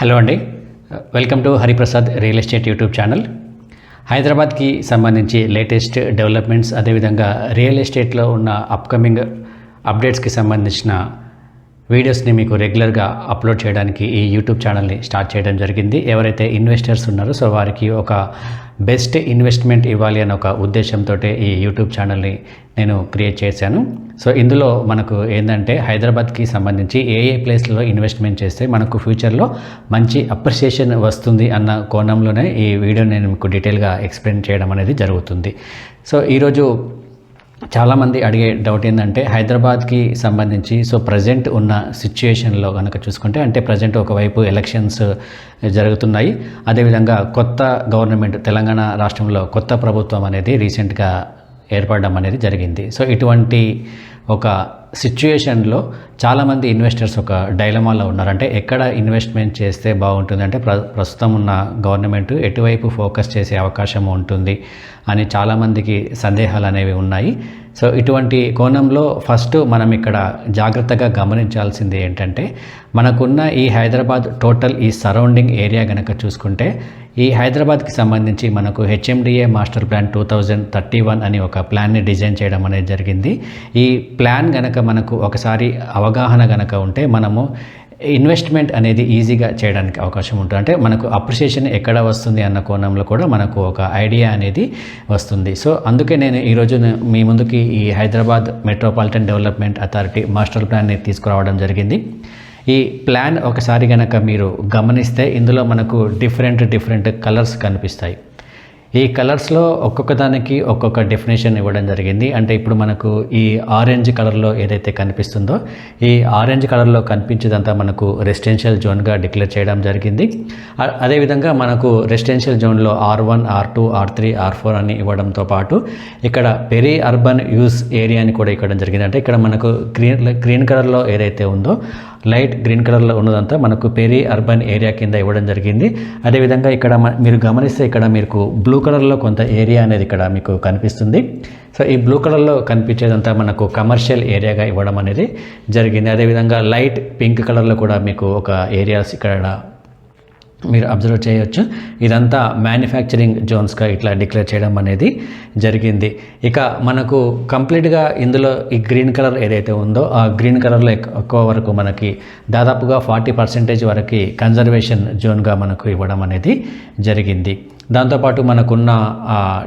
Hello అండి, welcome to Hariprasad real estate YouTube channel. హైదరాబాద్కి సంబంధించి లేటెస్ట్ డెవలప్మెంట్స్, అదేవిధంగా రియల్ ఎస్టేట్లో ఉన్న అప్కమింగ్ అప్డేట్స్కి సంబంధించిన వీడియోస్ని మీకు రెగ్యులర్గా అప్లోడ్ చేయడానికి ఈ యూట్యూబ్ ఛానల్ని స్టార్ట్ చేయడం జరిగింది. ఎవరైతే ఇన్వెస్టర్స్ ఉన్నారో సో వారికి ఒక బెస్ట్ ఇన్వెస్ట్మెంట్ ఇవ్వాలి అనే ఒక ఉద్దేశంతో ఈ యూట్యూబ్ ఛానల్ని నేను క్రియేట్ చేశాను. సో ఇందులో మనకు ఏంటంటే హైదరాబాద్కి సంబంధించి ఏ ప్లేస్లలో ఇన్వెస్ట్మెంట్ చేస్తే మనకు ఫ్యూచర్లో మంచి అప్రిసియేషన్ వస్తుంది అన్న కోణంలోనే ఈ వీడియోని నేను మీకు డీటెయిల్గా ఎక్స్ప్లెయిన్ చేయడం అనేది జరుగుతుంది. సో ఈరోజు చాలామంది అడిగే డౌట్ ఏంటంటే హైదరాబాద్కి సంబంధించి సో ప్రజెంట్ ఉన్న సిచ్యుయేషన్లో కనుక చూసుకుంటే, అంటే ప్రజెంట్ ఒకవైపు ఎలక్షన్స్ జరుగుతున్నాయి, అదేవిధంగా కొత్త గవర్నమెంట్ తెలంగాణ రాష్ట్రంలో కొత్త ప్రభుత్వం అనేది రీసెంట్గా ఏర్పడడం అనేది జరిగింది. సో ఇటువంటి ఒక సిచ్యుయేషన్లో చాలామంది ఇన్వెస్టర్స్ ఒక డైలమాలో ఉన్నారు. అంటే ఎక్కడ ఇన్వెస్ట్మెంట్ చేస్తే బాగుంటుంది, అంటే ప్రస్తుతం ఉన్న గవర్నమెంట్ ఎటువైపు ఫోకస్ చేసే అవకాశం ఉంటుంది అని చాలామందికి సందేహాలు అనేవి ఉన్నాయి. సో ఇటువంటి కోణంలో ఫస్ట్ మనం ఇక్కడ జాగ్రత్తగా గమనించాల్సింది ఏంటంటే, మనకున్న ఈ హైదరాబాద్ టోటల్ ఈ సరౌండింగ్ ఏరియా కనుక చూసుకుంటే, ఈ హైదరాబాద్కి సంబంధించి మనకు హెచ్ఎండిఏ మాస్టర్ ప్లాన్ 2031 అని ఒక ప్లాన్ని డిజైన్ చేయడం అనేది జరిగింది. ఈ ప్లాన్ కనుక మనకు ఒకసారి అవగాహన కనుక ఉంటే మనము ఇన్వెస్ట్మెంట్ అనేది ఈజీగా చేయడానికి అవకాశం ఉంటుంది. అంటే మనకు అప్రిసియేషన్ ఎక్కడ వస్తుంది అన్న కోణంలో కూడా మనకు ఒక ఐడియా అనేది వస్తుంది. సో అందుకే నేను ఈరోజు మీ ముందుకి ఈ Hyderabad metropolitan development authority master ప్లాన్ని తీసుకురావడం జరిగింది. ఈ ప్లాన్ ఒకసారి కనుక మీరు గమనిస్తే ఇందులో మనకు డిఫరెంట్ కలర్స్ కనిపిస్తాయి. ఈ కలర్స్లో ఒక్కొక్క దానికి ఒక్కొక్క డెఫినేషన్ ఇవ్వడం జరిగింది. అంటే ఇప్పుడు మనకు ఈ ఆరెంజ్ కలర్లో ఏదైతే కనిపిస్తుందో, ఈ ఆరెంజ్ కలర్లో కనిపించేదంతా మనకు రెసిడెన్షియల్ జోన్గా డిక్లేర్ చేయడం జరిగింది. అదేవిధంగా మనకు రెసిడెన్షియల్ జోన్లో R1, R2, R3, R4 అని ఇవ్వడంతో పాటు ఇక్కడ పెరీ అర్బన్ యూజ్ ఏరియా అని కూడా ఇవ్వడం జరిగింది. అంటే ఇక్కడ మనకు గ్రీన్ కలర్లో ఏదైతే ఉందో, లైట్ గ్రీన్ కలర్లో ఉన్నదంతా మనకు పెరీ అర్బన్ ఏరియా కింద ఇవ్వడం జరిగింది. అదేవిధంగా ఇక్కడ మీరు గమనిస్తే ఇక్కడ మీకు బ్లూ కలర్లో కొంత ఏరియా అనేది ఇక్కడ మీకు కనిపిస్తుంది. సో ఈ బ్లూ కలర్లో కనిపించేదంతా మనకు కమర్షియల్ ఏరియాగా ఇవ్వడం అనేది జరిగింది. అదేవిధంగా లైట్ పింక్ కలర్లో కూడా మీకు ఒక ఏరియాస్ ఇక్కడ మీరు అబ్జర్వ్ చేయొచ్చు. ఇదంతా మ్యానుఫ్యాక్చరింగ్ జోన్స్గా ఇట్లా డిక్లేర్ చేయడం అనేది జరిగింది. ఇక మనకు కంప్లీట్గా ఇందులో ఈ గ్రీన్ కలర్ ఏదైతే ఉందో, ఆ గ్రీన్ కలర్లో ఎక్కువ వరకు మనకి దాదాపుగా 40% వరకు కన్జర్వేషన్ జోన్గా మనకు ఇవ్వడం అనేది జరిగింది. దాంతోపాటు మనకున్న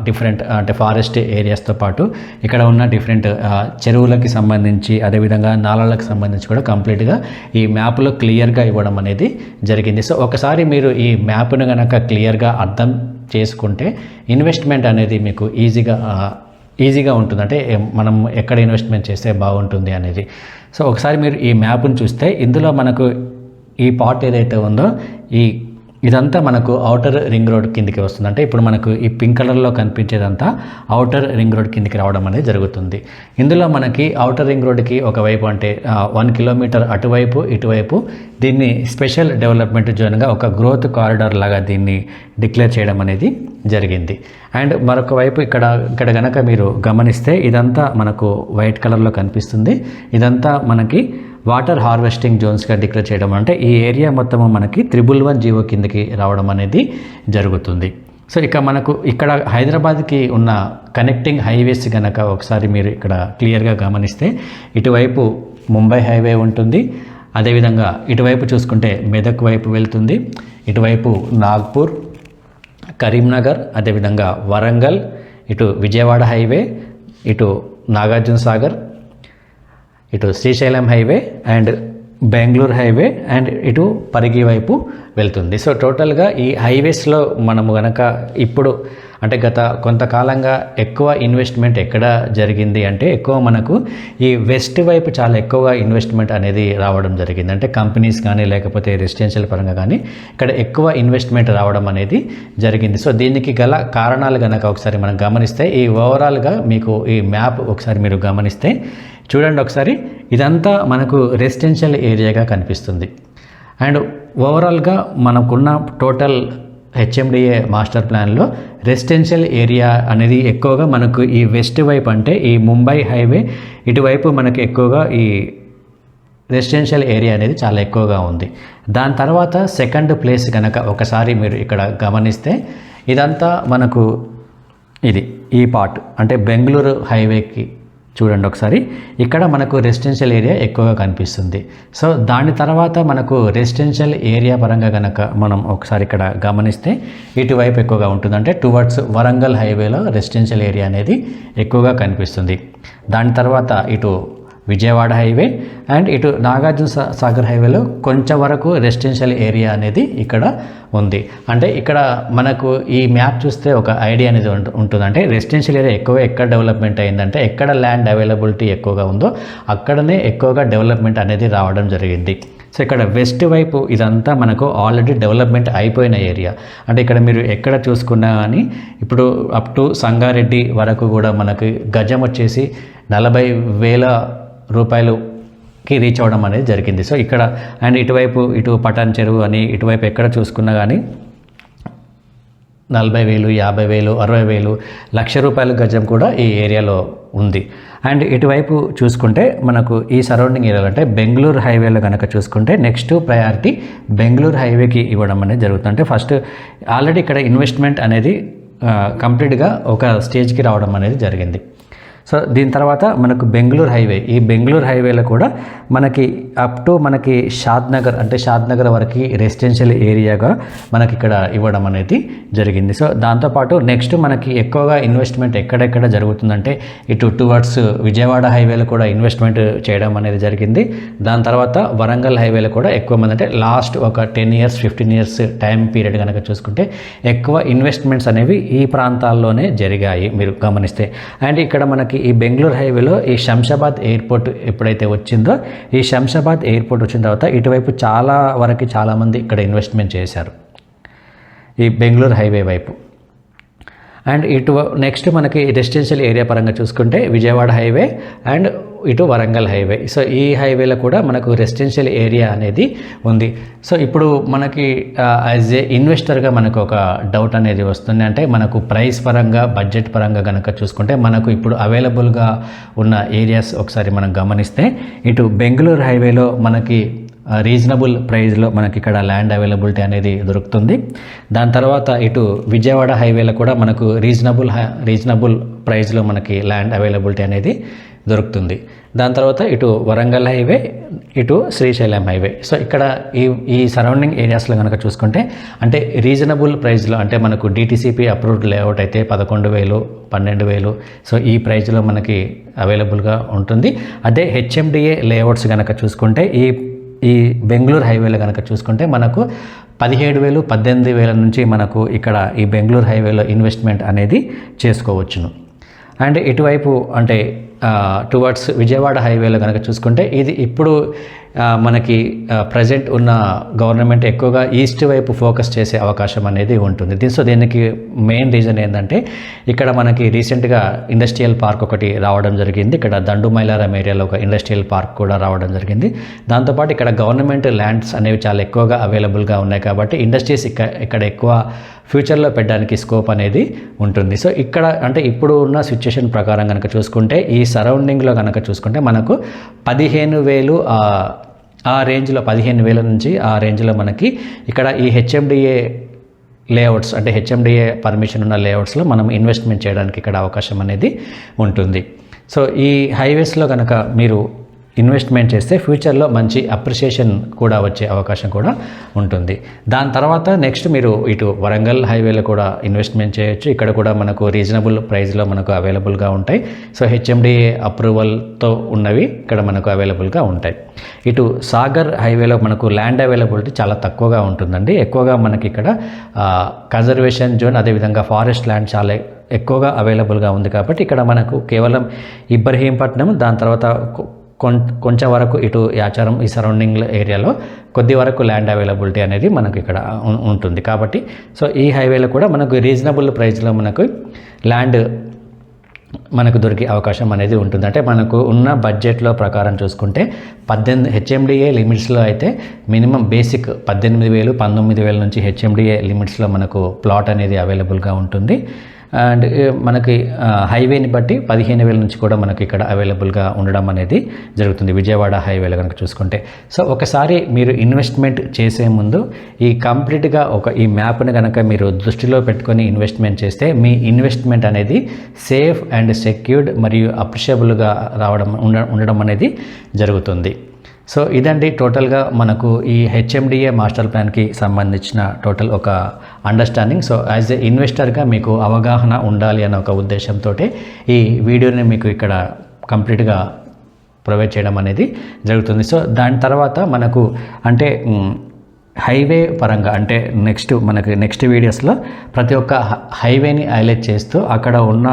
డిఫరెంట్ అంటే ఫారెస్ట్ ఏరియాస్తో పాటు ఇక్కడ ఉన్న డిఫరెంట్ చెరువులకి సంబంధించి, అదేవిధంగా నాళాలకు సంబంధించి కూడా కంప్లీట్గా ఈ మ్యాప్లో క్లియర్గా ఇవ్వడం అనేది జరిగింది. సో ఒకసారి మీరు ఈ మ్యాప్ను కనుక క్లియర్గా అర్థం చేసుకుంటే ఇన్వెస్ట్మెంట్ అనేది మీకు ఈజీగా ఉంటుంది. అంటే మనం ఎక్కడ ఇన్వెస్ట్మెంట్ చేస్తే బాగుంటుంది అనేది. సో ఒకసారి మీరు ఈ మ్యాప్ను చూస్తే ఇందులో మనకు ఈ పార్ట్ ఏదైతే ఉందో, ఇదంతా మనకు ఔటర్ రింగ్ రోడ్ కిందికి వస్తుంది. అంటే ఇప్పుడు మనకు ఈ పింక్ కలర్లో కనిపించేదంతా ఔటర్ రింగ్ రోడ్ కిందికి రావడం అనేది జరుగుతుంది. ఇందులో మనకి ఔటర్ రింగ్ రోడ్కి ఒకవైపు అంటే 1 కిలోమీటర్ అటువైపు ఇటువైపు దీన్ని స్పెషల్ డెవలప్మెంట్ జోన్గా ఒక గ్రోత్ కారిడార్ లాగా దీన్ని డిక్లేర్ చేయడం అనేది జరిగింది. అండ్ మరొక వైపు ఇక్కడ కనుక మీరు గమనిస్తే ఇదంతా మనకు వైట్ కలర్లో కనిపిస్తుంది. ఇదంతా మనకి వాటర్ హార్వెస్టింగ్ జోన్స్గా డిక్లేర్ చేయడం, అంటే ఈ ఏరియా మొత్తము మనకి 311 జీవో కిందకి రావడం అనేది జరుగుతుంది. సో ఇక మనకు ఇక్కడ హైదరాబాద్కి ఉన్న కనెక్టింగ్ హైవేస్ కనుక ఒకసారి మీరు ఇక్కడ క్లియర్గా గమనిస్తే, ఇటువైపు ముంబై హైవే ఉంటుంది, అదేవిధంగా ఇటువైపు చూసుకుంటే మెదక్ వైపు వెళ్తుంది, ఇటువైపు నాగ్పూర్, కరీంనగర్, అదేవిధంగా వరంగల్, ఇటు విజయవాడ హైవే, ఇటు నాగార్జున సాగర్, ఇటు Srisailam highway and Bengaluru highway and ఇటు పరిగి వైపు వెళ్తుంది. సో టోటల్గా ఈ హైవేస్లో మనము కనుక ఇప్పుడు అంటే గత కొంతకాలంగా ఎక్కువ ఇన్వెస్ట్మెంట్ ఎక్కడ జరిగింది అంటే, ఎక్కువ మనకు ఈ వెస్ట్ వైపు చాలా ఎక్కువగా ఇన్వెస్ట్మెంట్ అనేది రావడం జరిగింది. అంటే కంపెనీస్ కానీ లేకపోతే రెసిడెన్షియల్ పరంగా కానీ ఇక్కడ ఎక్కువ ఇన్వెస్ట్మెంట్ రావడం అనేది జరిగింది. సో దీనికి గల కారణాలు కనుక ఒకసారి మనం గమనిస్తే, ఈ ఓవరాల్గా మీకు ఈ మ్యాప్ ఒకసారి మీరు గమనిస్తే చూడండి ఒకసారి, ఇదంతా మనకు రెసిడెన్షియల్ ఏరియాగా కనిపిస్తుంది. అండ్ ఓవరాల్గా మనకున్న టోటల్ హెచ్ఎండిఏ మాస్టర్ ప్లాన్లో రెసిడెన్షియల్ ఏరియా అనేది ఎక్కువగా మనకు ఈ వెస్ట్ వైపు అంటే ఈ ముంబై హైవే ఇటువైపు మనకు ఎక్కువగా ఈ రెసిడెన్షియల్ ఏరియా అనేది చాలా ఎక్కువగా ఉంది. దాని తర్వాత సెకండ్ ప్లేస్ కనుక ఒకసారి మీరు ఇక్కడ గమనిస్తే ఇదంతా మనకు ఈ పార్ట్ అంటే బెంగళూరు హైవేకి చూడండి ఒకసారి, ఇక్కడ మనకు రెసిడెన్షియల్ ఏరియా ఎక్కువగా కనిపిస్తుంది. సో దాని తర్వాత మనకు రెసిడెన్షియల్ ఏరియా పరంగా కనుక మనం ఒకసారి ఇక్కడ గమనిస్తే ఇటువైపు ఎక్కువగా ఉంటుంది, అంటే టువర్డ్స్ వరంగల్ హైవేలో రెసిడెన్షియల్ ఏరియా అనేది ఎక్కువగా కనిపిస్తుంది. దాని తర్వాత ఇటు విజయవాడ హైవే అండ్ ఇటు నాగార్జున సాగర్ హైవేలో కొంచెం వరకు రెసిడెన్షియల్ ఏరియా అనేది ఇక్కడ ఉంది. అంటే ఇక్కడ మనకు ఈ మ్యాప్ చూస్తే ఒక ఐడియా అనేది ఉంటుంది. అంటే రెసిడెన్షియల్ ఏరియా ఎక్కడ డెవలప్మెంట్ అయిందంటే ఎక్కడ ల్యాండ్ అవైలబిలిటీ ఎక్కువగా ఉందో అక్కడనే ఎక్కువగా డెవలప్మెంట్ అనేది రావడం జరిగింది. సో ఇక్కడ వెస్ట్ వైపు ఇదంతా మనకు ఆల్రెడీ డెవలప్మెంట్ అయిపోయిన ఏరియా. అంటే ఇక్కడ మీరు ఎక్కడ చూసుకున్నా కానీ ఇప్పుడు అప్ టు సంగారెడ్డి వరకు కూడా మనకి గజం వచ్చేసి 40,000 రూపాయలుకి రీచ్ అవ్వడం అనేది జరిగింది. సో ఇక్కడ అండ్ ఇటువైపు ఇటు పటాన్ చెరువు అని ఇటువైపు ఎక్కడ చూసుకున్నా కానీ 40,000, 50,000, 60,000, ₹1,00,000 గజం కూడా ఈ ఏరియాలో ఉంది. అండ్ ఇటువైపు చూసుకుంటే మనకు ఈ సరౌండింగ్ ఏరియాలో అంటే బెంగళూరు హైవేలో కనుక చూసుకుంటే నెక్స్ట్ ప్రయారిటీ బెంగళూరు హైవేకి ఇవ్వడం అనేది జరుగుతుంది. అంటే ఫస్ట్ ఆల్రెడీ ఇక్కడ ఇన్వెస్ట్మెంట్ అనేది కంప్లీట్గా ఒక స్టేజ్కి రావడం అనేది జరిగింది. సో దీని తర్వాత మనకు బెంగళూరు హైవే, ఈ బెంగళూరు హైవేలో కూడా మనకి అప్ టు మనకి షాద్నగర్ వరకు రెసిడెన్షియల్ ఏరియాగా మనకి ఇక్కడ ఇవ్వడం అనేది జరిగింది. సో దాంతోపాటు నెక్స్ట్ మనకి ఎక్కువగా ఇన్వెస్ట్మెంట్ ఎక్కడెక్కడ జరుగుతుందంటే ఇటు టువర్డ్స్ విజయవాడ హైవేలో కూడా ఇన్వెస్ట్మెంట్ చేయడం అనేది జరిగింది. దాని తర్వాత వరంగల్ హైవేలో కూడా ఎక్కువ మంది అంటే లాస్ట్ ఒక 10 years 15 years టైం పీరియడ్ కనుక చూసుకుంటే ఎక్కువ ఇన్వెస్ట్మెంట్స్ అనేవి ఈ ప్రాంతాల్లోనే జరిగాయి మీరు గమనిస్తే. అండ్ ఇక్కడ మనకి ఈ బెంగళూరు హైవేలో ఈ శంషాబాద్ ఎయిర్పోర్ట్ ఎప్పుడైతే వచ్చిందో ఈ శంషాబాద్ ఎయిర్పోర్ట్ వచ్చిన తర్వాత ఇటువైపు చాలామంది ఇక్కడ ఇన్వెస్ట్మెంట్ చేశారు ఈ బెంగళూరు హైవే వైపు. అండ్ ఇటు నెక్స్ట్ మనకి రెసిడెన్షియల్ ఏరియా పరంగా చూసుకుంటే విజయవాడ హైవే అండ్ ఇటు వరంగల్ హైవే. సో ఈ హైవేలో కూడా మనకు రెసిడెన్షియల్ ఏరియా అనేది ఉంది. సో ఇప్పుడు మనకి యాజ్ ఏ ఇన్వెస్టర్గా మనకు ఒక డౌట్ అనేది వస్తుంది. అంటే మనకు ప్రైస్ పరంగా బడ్జెట్ పరంగా కనుక చూసుకుంటే మనకు ఇప్పుడు అవైలబుల్గా ఉన్న ఏరియాస్ ఒకసారి మనం గమనిస్తే ఇటు బెంగళూరు హైవేలో మనకి రీజనబుల్ ప్రైస్లో మనకి ఇక్కడ ల్యాండ్ అవైలబిలిటీ అనేది దొరుకుతుంది. దాని తర్వాత ఇటు విజయవాడ హైవేలో కూడా మనకు రీజనబుల్ ప్రైస్లో మనకి ల్యాండ్ అవైలబిలిటీ అనేది దొరుకుతుంది. దాని తర్వాత ఇటు వరంగల్ హైవే ఇటు శ్రీశైలం హైవే. సో ఇక్కడ ఈ సరౌండింగ్ ఏరియాస్లో కనుక చూసుకుంటే అంటే రీజనబుల్ ప్రైస్లో అంటే మనకు డిటిసిపి అప్రూవ్డ్ లేఅవుట్ అయితే 11,000, 12,000 సో ఈ ప్రైస్లో మనకి అవైలబుల్గా ఉంటుంది. అదే హెచ్ఎండిఏ లేఅవుట్స్ కనుక చూసుకుంటే ఈ బెంగళూరు హైవేలో కనుక చూసుకుంటే మనకు 17,000, 18,000 నుంచి మనకు ఇక్కడ ఈ బెంగళూరు హైవేలో ఇన్వెస్ట్మెంట్ అనేది చేసుకోవచ్చును. అండ్ ఇటువైపు అంటే టువర్డ్స్ విజయవాడ హైవేలో కనుక చూసుకుంటే ఇది ఇప్పుడు మనకి ప్రజెంట్ ఉన్న గవర్నమెంట్ ఎక్కువగా ఈస్ట్ వైపు ఫోకస్ చేసే అవకాశం అనేది ఉంటుంది. సో దీనికి మెయిన్ రీజన్ ఏంటంటే ఇక్కడ మనకి రీసెంట్గా ఇండస్ట్రియల్ పార్క్ ఒకటి రావడం జరిగింది. ఇక్కడ దండుమైలారం ఏరియాలో ఒక ఇండస్ట్రియల్ పార్క్ కూడా రావడం జరిగింది. దాంతోపాటు ఇక్కడ గవర్నమెంట్ ల్యాండ్స్ అనేవి చాలా ఎక్కువగా అవైలబుల్గా ఉన్నాయి కాబట్టి ఇండస్ట్రీస్ ఇక్కడ ఎక్కువ ఫ్యూచర్లో పెట్టడానికి స్కోప్ అనేది ఉంటుంది. సో ఇక్కడ అంటే ఇప్పుడు ఉన్న సిచ్యుయేషన్ ప్రకారం కనుక చూసుకుంటే ఈ సరౌండింగ్లో కనుక చూసుకుంటే మనకు 15,000 ఆ రేంజ్లో 15,000 నుంచి ఆ రేంజ్లో మనకి ఇక్కడ ఈ హెచ్ఎండిఏ లేఅవుట్స్ అంటే హెచ్ఎండిఏ పర్మిషన్ ఉన్న లేఅవుట్స్లో మనం ఇన్వెస్ట్మెంట్ చేయడానికి ఇక్కడ అవకాశం అనేది ఉంటుంది. సో ఈ హైవేస్లో కనుక మీరు ఇన్వెస్ట్మెంట్ చేస్తే ఫ్యూచర్లో మంచి అప్రిషియేషన్ కూడా వచ్చే అవకాశం కూడా ఉంటుంది. దాని తర్వాత నెక్స్ట్ మీరు ఇటు వరంగల్ హైవేలో కూడా ఇన్వెస్ట్మెంట్ చేయొచ్చు. ఇక్కడ కూడా మనకు రీజనబుల్ ప్రైస్లో మనకు అవైలబుల్గా ఉంటాయి. సో హెచ్ఎండిఏ అప్రూవల్తో ఉన్నవి ఇక్కడ మనకు అవైలబుల్గా ఉంటాయి. ఇటు సాగర్ హైవేలో మనకు ల్యాండ్ అవైలబిలిటీ చాలా తక్కువగా ఉంటుందండి. ఎక్కువగా మనకి ఇక్కడ కన్జర్వేషన్ జోన్ అదేవిధంగా ఫారెస్ట్ ల్యాండ్ చాలా ఎక్కువగా అవైలబుల్గా ఉంది కాబట్టి ఇక్కడ మనకు కేవలం ఇబ్రహీంపట్నం దాని తర్వాత కొంచెం వరకు ఇటు యాచారం ఈ సరౌండింగ్ ఏరియాలో కొద్ది వరకు ల్యాండ్ అవైలబిలిటీ అనేది మనకు ఇక్కడ ఉంటుంది కాబట్టి సో ఈ హైవేలో కూడా మనకు రీజనబుల్ ప్రైస్లో మనకు ల్యాండ్ మనకు దొరికే అవకాశం అనేది ఉంటుంది. అంటే మనకు ఉన్న బడ్జెట్లో ప్రకారం చూసుకుంటే 18 హెచ్ఎండిఏ లిమిట్స్లో అయితే మినిమం బేసిక్ 18,000, 19,000 నుంచి హెచ్ఎండిఏ లిమిట్స్లో మనకు ప్లాట్ అనేది అవైలబుల్గా ఉంటుంది. అండ్ మనకి హైవేని బట్టి 15,000 నుంచి కూడా మనకి ఇక్కడ అవైలబుల్గా ఉండడం అనేది జరుగుతుంది, విజయవాడ హైవేలో కనుక చూసుకుంటే. సో ఒకసారి మీరు ఇన్వెస్ట్మెంట్ చేసే ముందు ఈ కంప్లీట్గా ఈ మ్యాప్ని కనుక మీరు దృష్టిలో పెట్టుకొని ఇన్వెస్ట్మెంట్ చేస్తే మీ ఇన్వెస్ట్మెంట్ అనేది సేఫ్ అండ్ సెక్యూర్డ్ మరియు అప్రిషియబుల్గా ఉండడం అనేది జరుగుతుంది. సో ఇదండి టోటల్గా మనకు ఈ హెచ్ఎండిఏ మాస్టర్ ప్లాన్కి సంబంధించిన టోటల్ ఒక అండర్స్టాండింగ్. సో యాజ్ ఎ ఇన్వెస్టర్గా మీకు అవగాహన ఉండాలి అనే ఒక ఉద్దేశంతో ఈ వీడియోని మీకు ఇక్కడ కంప్లీట్గా ప్రొవైడ్ చేయడం అనేది జరుగుతుంది. సో దాని తర్వాత మనకు అంటే హైవే పరంగా అంటే నెక్స్ట్ వీడియోస్లో ప్రతి ఒక్క హైవేని హైలైట్ చేస్తూ అక్కడ ఉన్న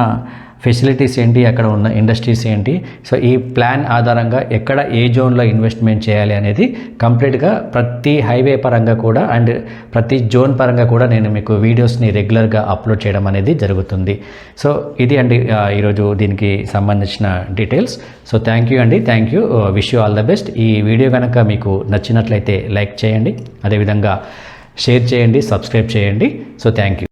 ఫెసిలిటీస్ ఏంటి, అక్కడ ఉన్న ఇండస్ట్రీస్ ఏంటి, సో ఈ ప్లాన్ ఆధారంగా ఎక్కడ ఏ జోన్లో ఇన్వెస్ట్మెంట్ చేయాలి అనేది కంప్లీట్గా ప్రతి హైవే పరంగా కూడా అండ్ ప్రతి జోన్ పరంగా కూడా నేను మీకు వీడియోస్ని రెగ్యులర్గా అప్లోడ్ చేయడం అనేది జరుగుతుంది. సో ఇది అండి ఈరోజు దీనికి సంబంధించిన డీటెయిల్స్. సో థ్యాంక్ యూ అండి, thank you, wish you all the best. ఈ వీడియో కనుక మీకు నచ్చినట్లయితే లైక్ చేయండి, అదేవిధంగా షేర్ చేయండి, సబ్స్క్రైబ్ చేయండి. So thank you.